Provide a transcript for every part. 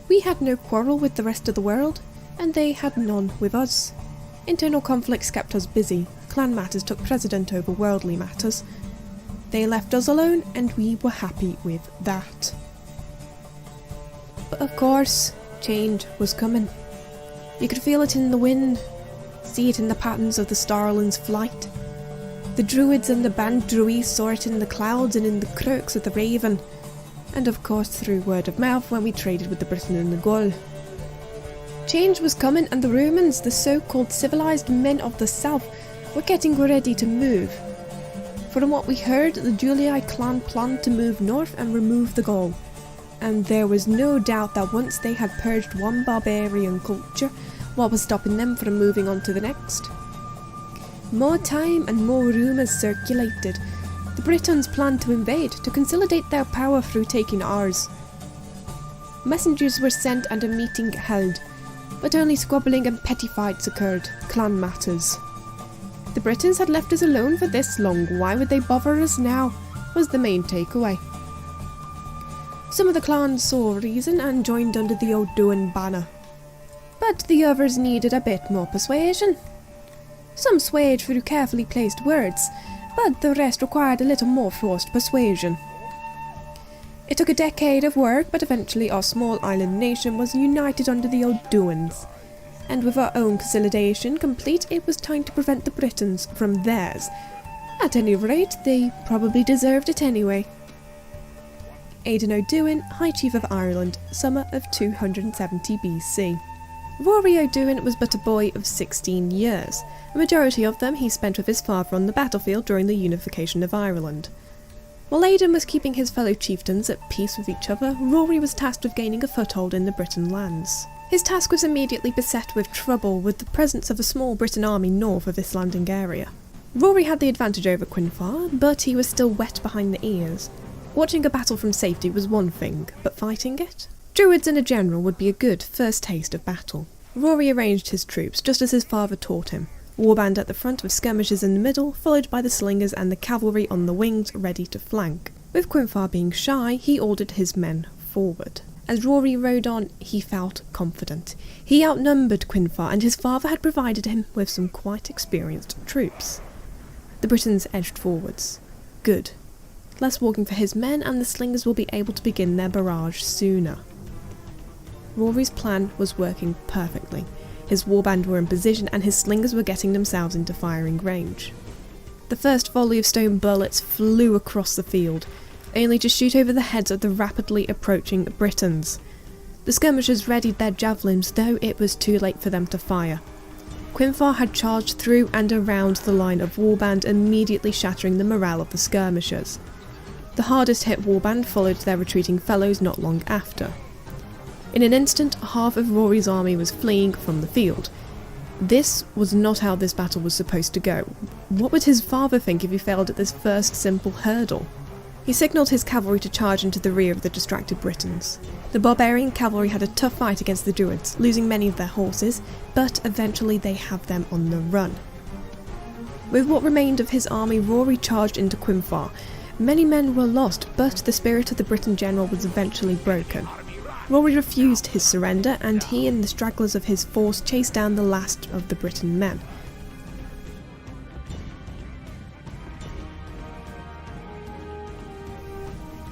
We had no quarrel with the rest of the world, and they had none with us. Internal conflicts kept us busy. Clan matters took precedent over worldly matters. They left us alone, and we were happy with that. But of course, change was coming. You could feel it in the wind, see it in the patterns of the starling's flight. The druids and the band-druids saw it in the clouds and in the croaks of the raven, and of course through word of mouth when we traded with the Briton and the Gaul. Change was coming, and the Romans, the so-called civilized men of the south, were getting ready to move. From what we heard, the Julii clan planned to move north and remove the Gaul, and there was no doubt that once they had purged one barbarian culture, what was stopping them from moving on to the next? More time and more rumours circulated. The Britons planned to invade, to consolidate their power through taking ours. Messengers were sent and a meeting held, but only squabbling and petty fights occurred, clan matters. The Britons had left us alone for this long, why would they bother us now, was the main takeaway. Some of the clans saw reason and joined under the O'Doan banner, but the others needed a bit more persuasion. Some swayed through carefully placed words, but the rest required a little more forced persuasion. It took a decade of work, but eventually our small island nation was united under the O'Doans, and with our own consolidation complete, it was time to prevent the Britons from theirs. At any rate, they probably deserved it anyway. Aidan O'Doan, High Chief of Ireland, summer of 270 BC. Rory O'Doan was but a boy of 16 years. A majority of them he spent with his father on the battlefield during the Unification of Ireland. While Aidan was keeping his fellow chieftains at peace with each other, Rory was tasked with gaining a foothold in the Briton lands. His task was immediately beset with trouble with the presence of a small Briton army north of this landing area. Rory had the advantage over Quinfar, but he was still wet behind the ears. Watching a battle from safety was one thing, but fighting it? Druids in a general would be a good first taste of battle. Rory arranged his troops just as his father taught him. Warband at the front with skirmishers in the middle, followed by the slingers and the cavalry on the wings ready to flank. With Quinfar being shy, he ordered his men forward. As Rory rode on, he felt confident. He outnumbered Quinfar, and his father had provided him with some quite experienced troops. The Britons edged forwards. Good. Less walking for his men, and the slingers will be able to begin their barrage sooner. Rory's plan was working perfectly. His warband were in position, and his slingers were getting themselves into firing range. The first volley of stone bullets flew across the field, only to shoot over the heads of the rapidly approaching Britons. The skirmishers readied their javelins, though it was too late for them to fire. Quinfar had charged through and around the line of warband, immediately shattering the morale of the skirmishers. The hardest hit warband followed their retreating fellows not long after. In an instant, half of Rory's army was fleeing from the field. This was not how this battle was supposed to go. What would his father think if he failed at this first simple hurdle? He signalled his cavalry to charge into the rear of the distracted Britons. The barbarian cavalry had a tough fight against the Druids, losing many of their horses, but eventually they had them on the run. With what remained of his army, Rory charged into Quinfar. Many men were lost, but the spirit of the Briton general was eventually broken. Rory refused his surrender, and he and the stragglers of his force chased down the last of the Briton men.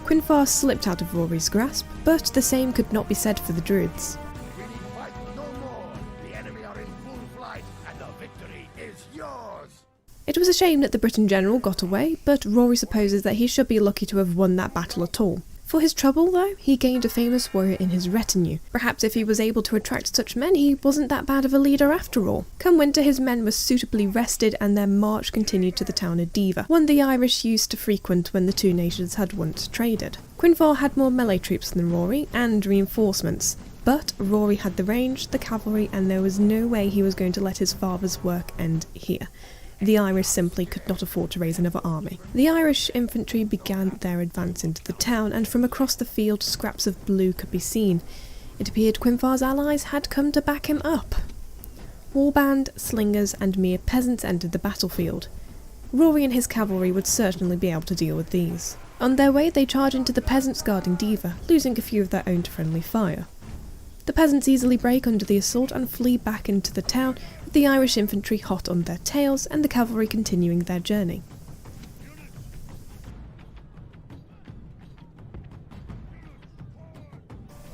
Quinfar slipped out of Rory's grasp, but the same could not be said for the Druids. We need fight no more. The enemy are in full flight, and the victory is yours. It was a shame that the Briton general got away, but Rory supposes that he should be lucky to have won that battle at all. For his trouble, though, he gained a famous warrior in his retinue. Perhaps if he was able to attract such men, he wasn't that bad of a leader after all. Come winter, his men were suitably rested, and their march continued to the town of Deva, one the Irish used to frequent when the two nations had once traded. Quinfar had more melee troops than Rory, and reinforcements. But Rory had the range, the cavalry, and there was no way he was going to let his father's work end here. The Irish simply could not afford to raise another army. The Irish infantry began their advance into the town, and from across the field scraps of blue could be seen. It appeared Quinfar's allies had come to back him up. Warband, slingers, and mere peasants entered the battlefield. Rory and his cavalry would certainly be able to deal with these. On their way they charged into the peasants guarding Deva, losing a few of their own to friendly fire. The peasants easily break under the assault and flee back into the town, with the Irish infantry hot on their tails and the cavalry continuing their journey.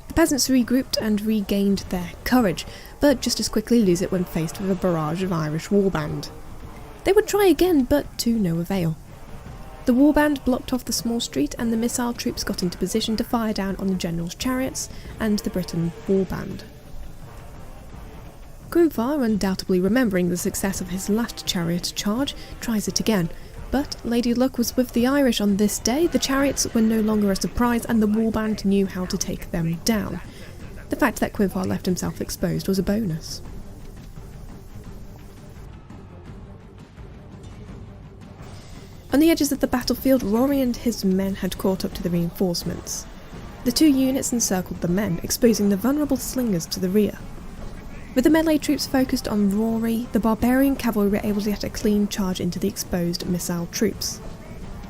The peasants regrouped and regained their courage, but just as quickly lose it when faced with a barrage of Irish warband. They would try again, but to no avail. The warband blocked off the small street and the missile troops got into position to fire down on the general's chariots and the Briton warband. Grubvar, undoubtedly remembering the success of his last chariot charge, tries it again, but Lady Luck was with the Irish on this day. The chariots were no longer a surprise and the warband knew how to take them down. The fact that Grubvar left himself exposed was a bonus. On the edges of the battlefield, Rory and his men had caught up to the reinforcements. The two units encircled the men, exposing the vulnerable slingers to the rear. With the melee troops focused on Rory, the barbarian cavalry were able to get a clean charge into the exposed missile troops.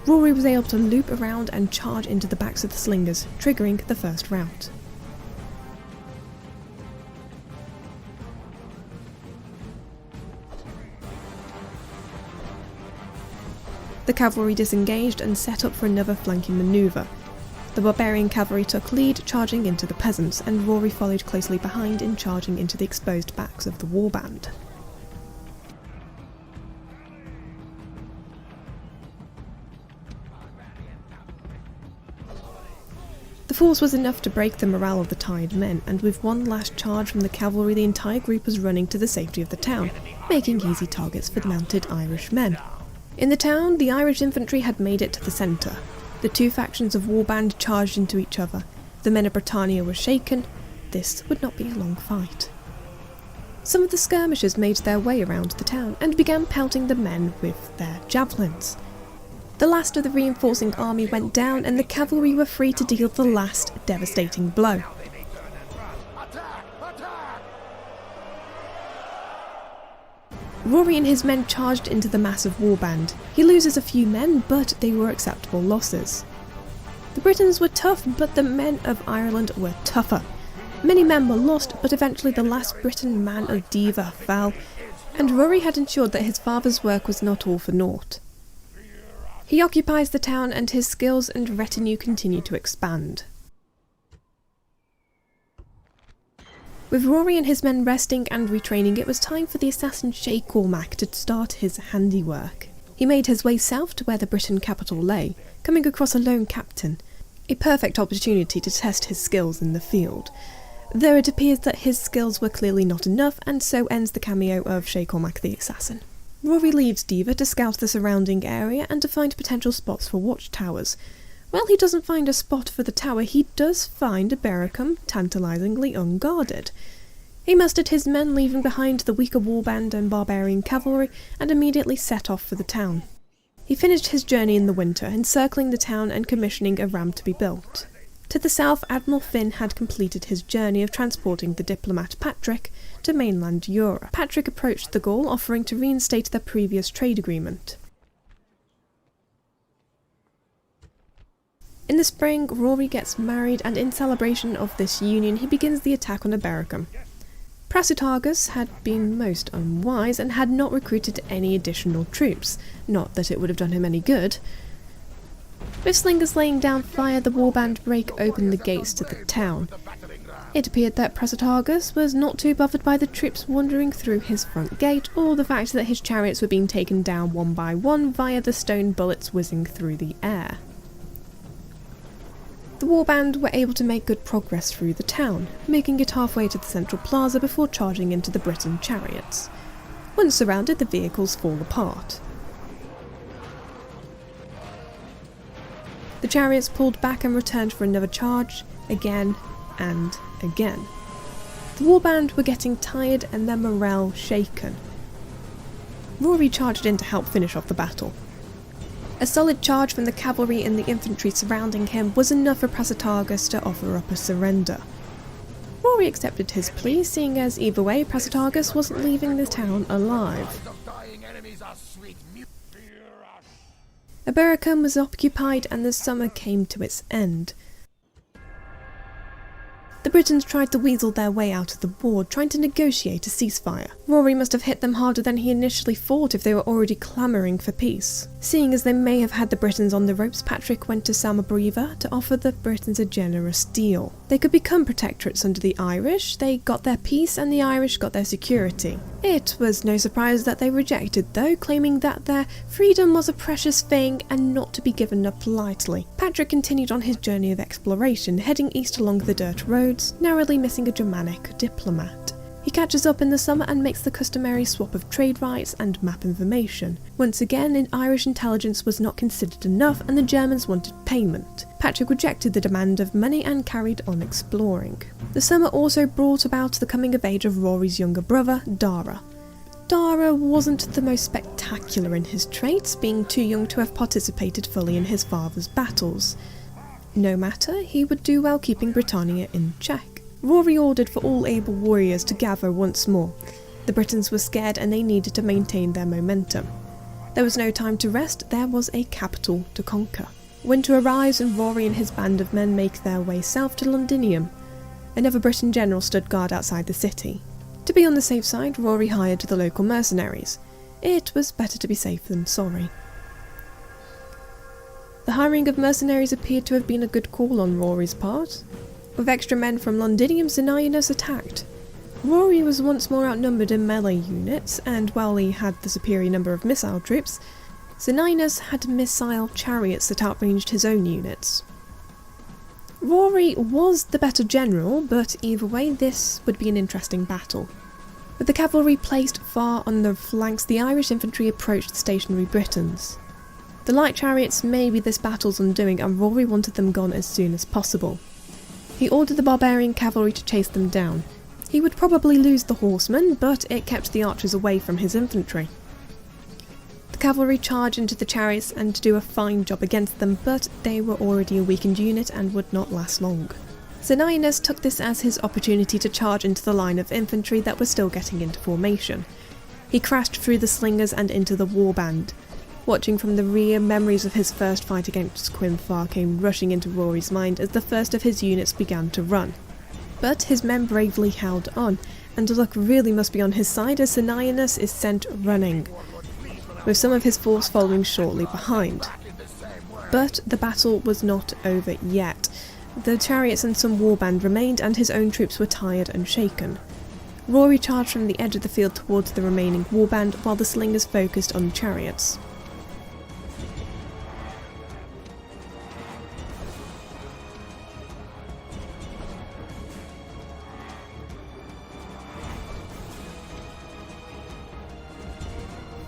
Rory was able to loop around and charge into the backs of the slingers, triggering the first rout. The cavalry disengaged and set up for another flanking manoeuvre. The barbarian cavalry took lead, charging into the peasants, and Rory followed closely behind in charging into the exposed backs of the warband. The force was enough to break the morale of the tired men, and with one last charge from the cavalry the entire group was running to the safety of the town, making easy targets for the mounted Irish men. In the town, the Irish infantry had made it to the centre. The two factions of warband charged into each other. The men of Britannia were shaken. This would not be a long fight. Some of the skirmishers made their way around the town and began pelting the men with their javelins. The last of the reinforcing army went down and the cavalry were free to deal the last devastating blow. Rory and his men charged into the massive warband. He loses a few men, but they were acceptable losses. The Britons were tough, but the men of Ireland were tougher. Many men were lost, but eventually the last Briton man of Deva fell, and Rory had ensured that his father's work was not all for naught. He occupies the town and his skills and retinue continue to expand. With Rory and his men resting and retraining, it was time for the assassin Shay Cormac to start his handiwork. He made his way south to where the Briton capital lay, coming across a lone captain, a perfect opportunity to test his skills in the field, though it appears that his skills were clearly not enough, and so ends the cameo of Shay Cormac the assassin. Rory leaves Deva to scout the surrounding area and to find potential spots for watchtowers. While he doesn't find a spot for the tower, he does find a barracum tantalisingly unguarded. He mustered his men, leaving behind the weaker warband and barbarian cavalry, and immediately set off for the town. He finished his journey in the winter, encircling the town and commissioning a ram to be built. To the south, Admiral Finn had completed his journey of transporting the diplomat Patrick to mainland Europe. Patrick approached the Gaul, offering to reinstate their previous trade agreement. In the spring, Rory gets married, and in celebration of this union he begins the attack on Abericum. Prasutagus had been most unwise and had not recruited any additional troops, not that it would have done him any good. With slingers laying down fire, the warband break open the gates to the town. It appeared that Prasutagus was not too bothered by the troops wandering through his front gate, or the fact that his chariots were being taken down one by one via the stone bullets whizzing through the air. The warband were able to make good progress through the town, making it halfway to the central plaza before charging into the Briton chariots. Once surrounded, the vehicles fall apart. The chariots pulled back and returned for another charge, again and again. The warband were getting tired and their morale shaken. Rory charged in to help finish off the battle. A solid charge from the cavalry and the infantry surrounding him was enough for Prasutagus to offer up a surrender. Rory accepted his plea, seeing as either way Prasutagus wasn't leaving the town alive. Abericum was occupied and the summer came to its end. The Britons tried to weasel their way out of the war, trying to negotiate a ceasefire. Rory must have hit them harder than he initially thought if they were already clamouring for peace. Seeing as they may have had the Britons on the ropes, Patrick went to Salmabriva to offer the Britons a generous deal. They could become protectorates under the Irish, they got their peace, and the Irish got their security. It was no surprise that they rejected though, claiming that their freedom was a precious thing and not to be given up lightly. Patrick continued on his journey of exploration, heading east along the dirt roads, narrowly missing a Germanic diplomat. He catches up in the summer and makes the customary swap of trade rights and map information. Once again, Irish intelligence was not considered enough and the Germans wanted payment. Patrick rejected the demand of money and carried on exploring. The summer also brought about the coming of age of Rory's younger brother, Dara. Dara wasn't the most spectacular in his traits, being too young to have participated fully in his father's battles. No matter, he would do well keeping Britannia in check. Rory ordered for all able warriors to gather once more. The Britons were scared and they needed to maintain their momentum. There was no time to rest, there was a capital to conquer. Winter arrives and Rory and his band of men make their way south to Londinium. Another Briton general stood guard outside the city. To be on the safe side, Rory hired the local mercenaries. It was better to be safe than sorry. The hiring of mercenaries appeared to have been a good call on Rory's part. With extra men from Londinium, Xenianus attacked. Rory was once more outnumbered in melee units, and while he had the superior number of missile troops, Xenianus had missile chariots that outranged his own units. Rory was the better general, but either way this would be an interesting battle. With the cavalry placed far on the flanks, the Irish infantry approached the stationary Britons. The light chariots may be this battle's undoing, and Rory wanted them gone as soon as possible. He ordered the barbarian cavalry to chase them down. He would probably lose the horsemen, but it kept the archers away from his infantry. The cavalry charged into the chariots and do a fine job against them, but they were already a weakened unit and would not last long. Xenianus took this as his opportunity to charge into the line of infantry that was still getting into formation. He crashed through the slingers and into the warband. Watching from the rear, memories of his first fight against Quinfar came rushing into Rory's mind as the first of his units began to run. But his men bravely held on, and luck really must be on his side as Xenianus is sent running, with some of his force following shortly behind. But the battle was not over yet. The chariots and some warband remained, and his own troops were tired and shaken. Rory charged from the edge of the field towards the remaining warband, while the slingers focused on the chariots.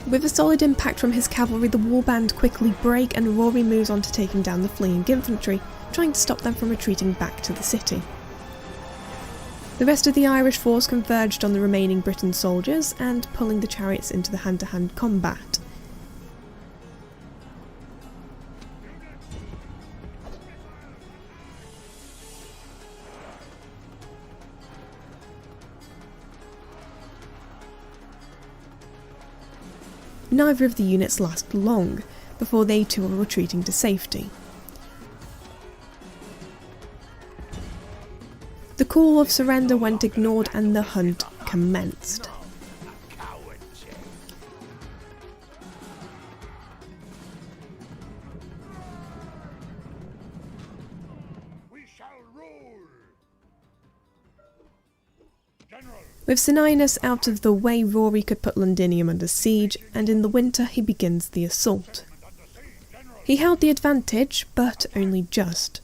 With a solid impact from his cavalry, the warband quickly break and Rory moves on to taking down the fleeing infantry, trying to stop them from retreating back to the city. The rest of the Irish force converged on the remaining Briton soldiers and pulling the chariots into the hand-to-hand combat. Neither of the units lasted long, before they too were retreating to safety. The call of surrender went ignored and the hunt commenced. With Xenianus out of the way, Rory could put Londinium under siege, and in the winter he begins the assault. He held the advantage, but only just.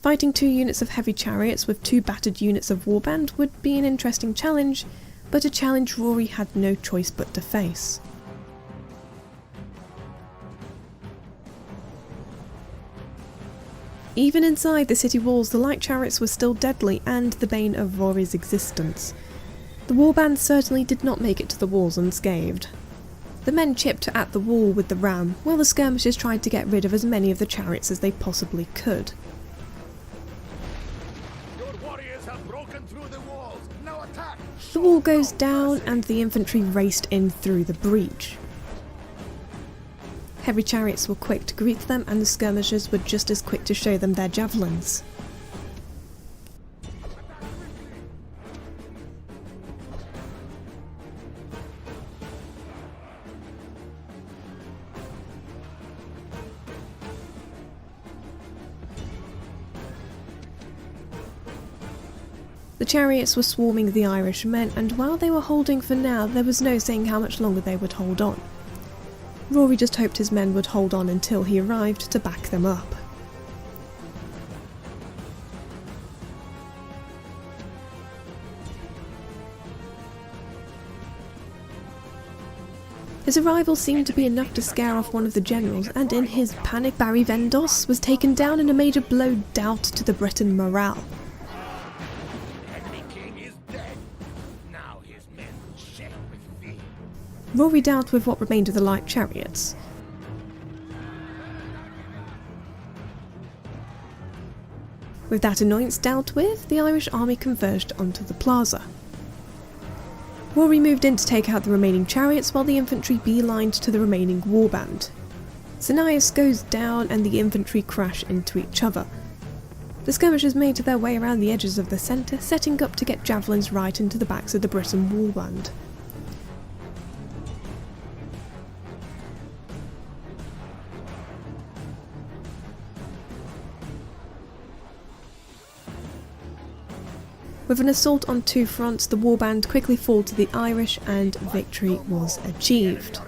Fighting 2 units of heavy chariots with 2 battered units of warband would be an interesting challenge, but a challenge Rory had no choice but to face. Even inside the city walls, the light chariots were still deadly and the bane of Rory's existence. The warband certainly did not make it to the walls unscathed. The men chipped at the wall with the ram, while the skirmishers tried to get rid of as many of the chariots as they possibly could. Your warriors have broken through the walls. Now attack! The wall goes down and the infantry raced in through the breach. Heavy chariots were quick to greet them and the skirmishers were just as quick to show them their javelins. The chariots were swarming the Irish men, and while they were holding for now, there was no saying how much longer they would hold on. Rory just hoped his men would hold on until he arrived to back them up. His arrival seemed to be enough to scare off one of the generals, and in his panic Barry Vendos was taken down in a major blow dealt to the Briton morale. Rory dealt with what remained of the light chariots. With that annoyance dealt with, the Irish army converged onto the plaza. Rory moved in to take out the remaining chariots while the infantry beelined to the remaining warband. Cineas goes down and the infantry crash into each other. The skirmishers made their way around the edges of the centre, setting up to get javelins right into the backs of the Briton warband. With an assault on two fronts, the warband quickly fell to the Irish and victory was achieved.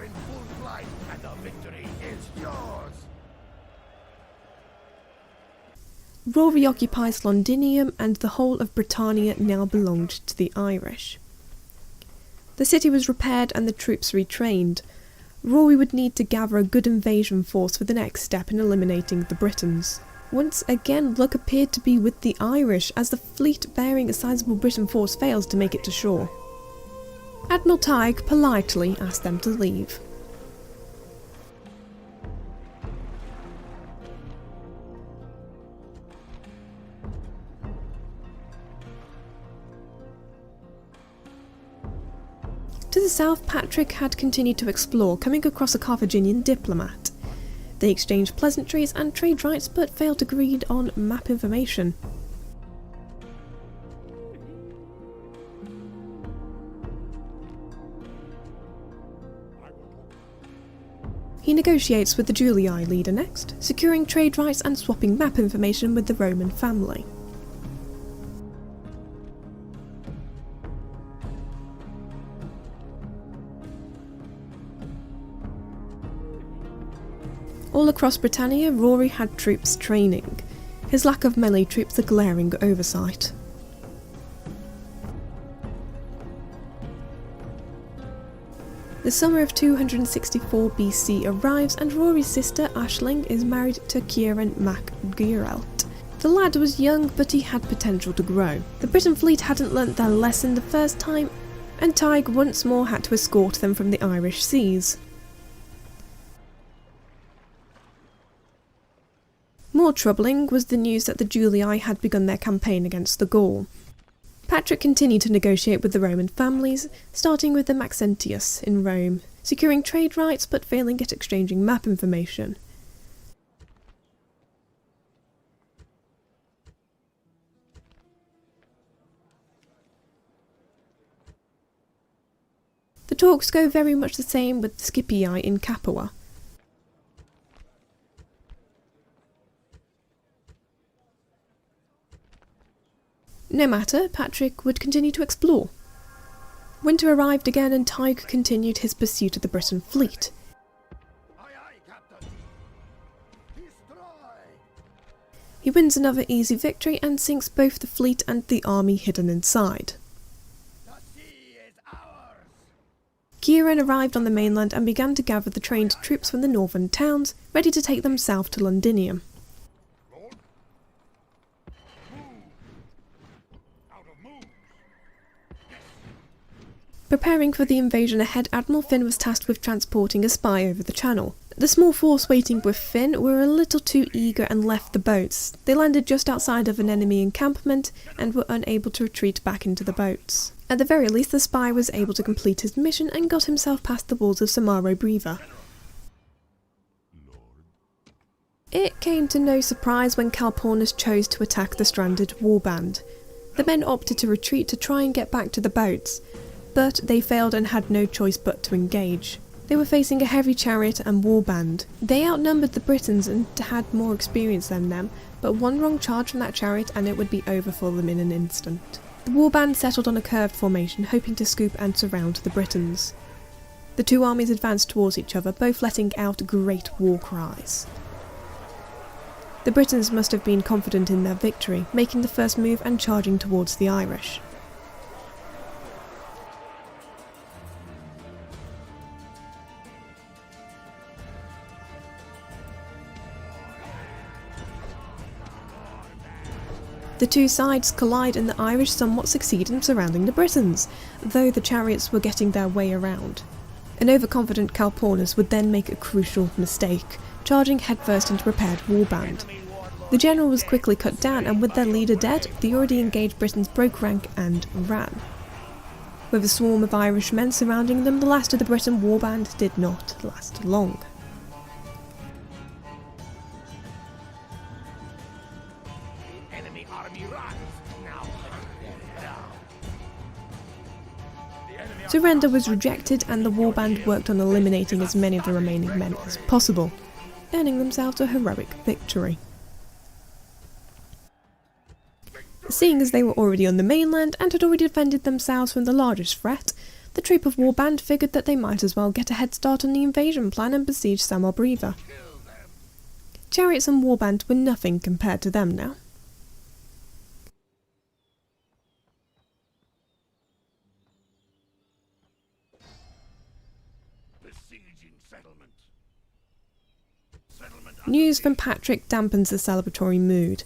Rory occupies Londinium and the whole of Britannia now belonged to the Irish. The city was repaired and the troops retrained. Rory would need to gather a good invasion force for the next step in eliminating the Britons. Once again, luck appeared to be with the Irish, as the fleet bearing a sizable Briton force fails to make it to shore. Admiral Tig politely asked them to leave. To the south, Patrick had continued to explore, coming across a Carthaginian diplomat. They exchanged pleasantries and trade rights, but failed to agree on map information. He negotiates with the Julii leader next, securing trade rights and swapping map information with the Roman family. All across Britannia, Rory had troops training. His lack of melee troops a glaring oversight. The summer of 264 BC arrives and Rory's sister Aisling is married to Kieran mac Geraelt. The lad was young, but he had potential to grow. The Briton fleet hadn't learnt their lesson the first time, and Tig once more had to escort them from the Irish seas. More troubling was the news that the Julii had begun their campaign against the Gaul. Patrick continued to negotiate with the Roman families, starting with the Maxentius in Rome, securing trade rights but failing at exchanging map information. The talks go very much the same with the Scipii in Capua. No matter, Patrick would continue to explore. Winter arrived again and Tig continued his pursuit of the Briton fleet. Aye, aye, Captain. Destroy! He wins another easy victory and sinks both the fleet and the army hidden inside. The sea is ours! Kieran arrived on the mainland and began to gather the trained troops from the northern towns, ready to take them south to Londinium. Preparing for the invasion ahead, Admiral Finn was tasked with transporting a spy over the channel. The small force waiting with Finn were a little too eager and left the boats. They landed just outside of an enemy encampment and were unable to retreat back into the boats. At the very least, the spy was able to complete his mission and got himself past the walls of Samaro Breva. It came to no surprise when Calpurnius chose to attack the stranded warband. The men opted to retreat to try and get back to the boats, but they failed and had no choice but to engage. They were facing a heavy chariot and warband. They outnumbered the Britons and had more experience than them, but one wrong charge from that chariot and it would be over for them in an instant. The warband settled on a curved formation, hoping to scoop and surround the Britons. The two armies advanced towards each other, both letting out great war cries. The Britons must have been confident in their victory, making the first move and charging towards the Irish. The two sides collide and the Irish somewhat succeed in surrounding the Britons, though the chariots were getting their way around. An overconfident Calpurnus would then make a crucial mistake, charging headfirst into prepared warband. The general was quickly cut down, and with their leader dead, the already engaged Britons broke rank and ran. With a swarm of Irish men surrounding them, the last of the Briton warband did not last long. Surrender was rejected, and the warband worked on eliminating as many of the remaining men as possible, earning themselves a heroic victory. Seeing as they were already on the mainland and had already defended themselves from the largest threat, the troop of warband figured that they might as well get a head start on the invasion plan and besiege Samobriva. Chariots and warband were nothing compared to them now. News from Patrick dampens the celebratory mood.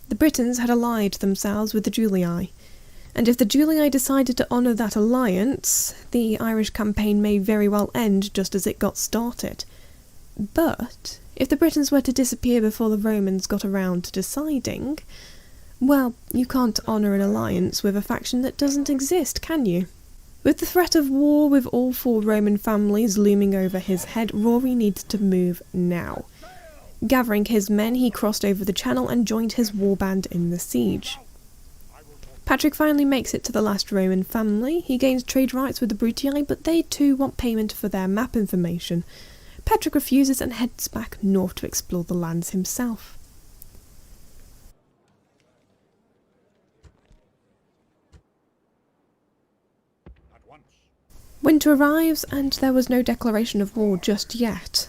The Britons had allied themselves with the Julii, and if the Julii decided to honour that alliance, the Irish campaign may very well end just as it got started. But if the Britons were to disappear before the Romans got around to deciding, well, you can't honour an alliance with a faction that doesn't exist, can you? With the threat of war with all four Roman families looming over his head, Rory needed to move now. Gathering his men, he crossed over the channel and joined his warband in the siege. Patrick finally makes it to the last Roman family. He gains trade rights with the Brutii, but they too want payment for their map information. Patrick refuses and heads back north to explore the lands himself. Winter arrives, and there was no declaration of war just yet.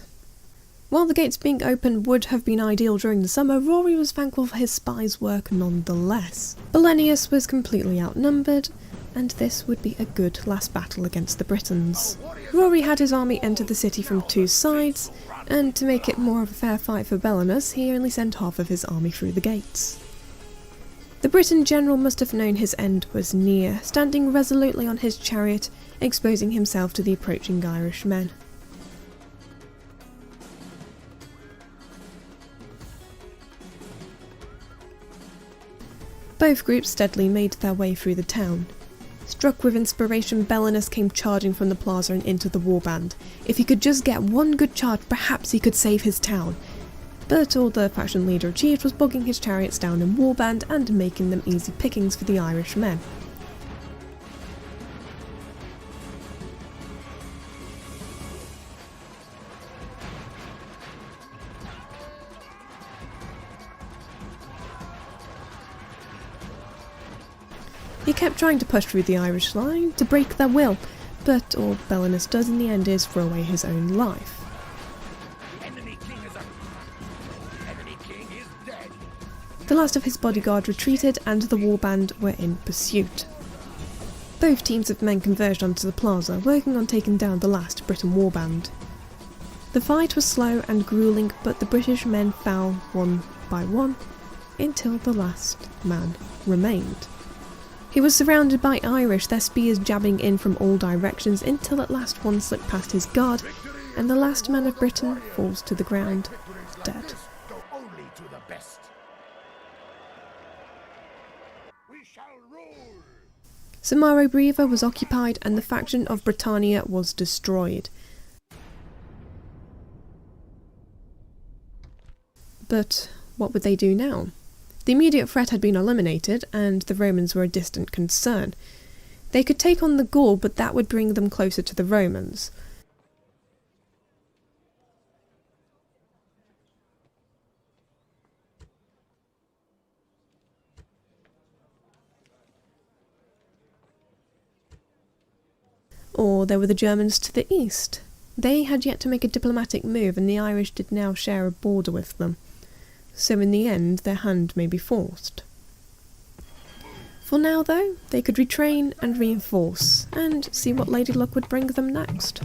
While the gates being open would have been ideal during the summer, Rory was thankful for his spies' work nonetheless. Belenius was completely outnumbered, and this would be a good last battle against the Britons. Rory had his army enter the city from two sides, and to make it more of a fair fight for Belenus, he only sent half of his army through the gates. The Briton general must have known his end was near, standing resolutely on his chariot, exposing himself to the approaching Irish men. Both groups steadily made their way through the town. Struck with inspiration, Belenus came charging from the plaza and into the warband. If he could just get one good charge, perhaps he could save his town. But all the faction leader achieved was bogging his chariots down in warband and making them easy pickings for the Irish men. He kept trying to push through the Irish line, to break their will, but all Belenus does in the end is throw away his own life. The last of his bodyguard retreated, and the warband were in pursuit. Both teams of men converged onto the plaza, working on taking down the last Briton warband. The fight was slow and gruelling, but the British men fell one by one, until the last man remained. He was surrounded by Irish, their spears jabbing in from all directions, until at last one slipped past his guard, and the last man of Britain falls to the ground, dead. Samobriva was occupied, and the faction of Britannia was destroyed. But what would they do now? The immediate threat had been eliminated, and the Romans were a distant concern. They could take on the Gaul, but that would bring them closer to the Romans. Or there were the Germans to the east. They had yet to make a diplomatic move, and the Irish did now share a border with them. So in the end, their hand may be forced. For now, though, they could retrain and reinforce, and see what Lady Luck would bring them next.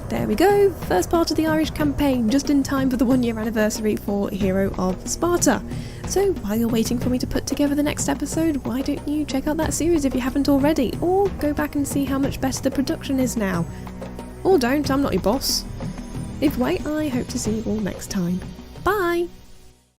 There we go, first part of the Irish campaign, just in time for the 1-year anniversary for Hero of Sparta. So while you're waiting for me to put together the next episode, why don't you check out that series if you haven't already, or go back and see how much better the production is now. Or don't, I'm not your boss. Either way, I hope to see you all next time. Bye!